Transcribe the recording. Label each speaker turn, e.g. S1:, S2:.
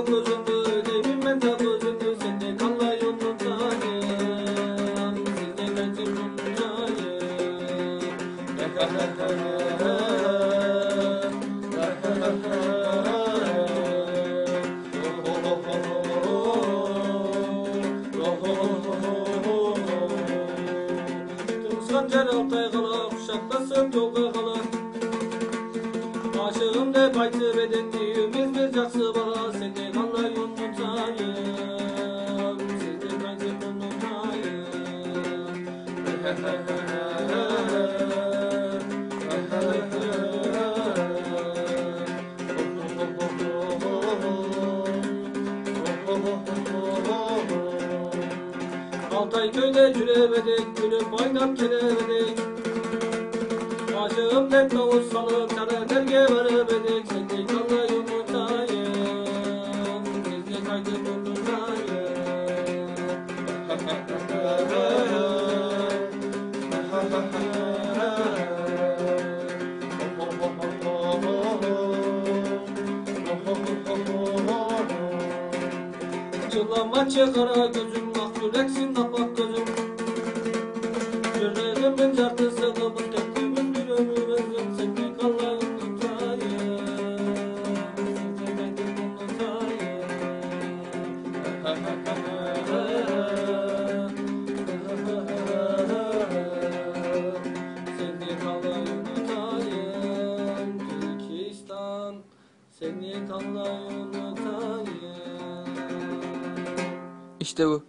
S1: gözümü, devirmen de gözümü, seni kallayı unutayım, seni kaçır Sancar altay kala, kuşatlasın yolda kala. Aşığım dep aytıp edettiğimiz bir jakсы bala. Seni kalay unutayım, seni kaçıp unutayım. Altay köyde yüremedik, gülüp oynap gelemedik. Aşığım dep davul salıp, çarelerge veremedik. Seni kalay unutayım, seni kaçıp unutayım. Çılama çıkara gözüm, ah yüreksin apak gözüm. Yüreğimin cartısı kılıp döktüğümüz bir ömür özüm. Seni kalay unutayım, seni kaçıp unutayım. Seni kalay unutayım, Türkistan. Seni kalay unutayım.
S2: İşte bu.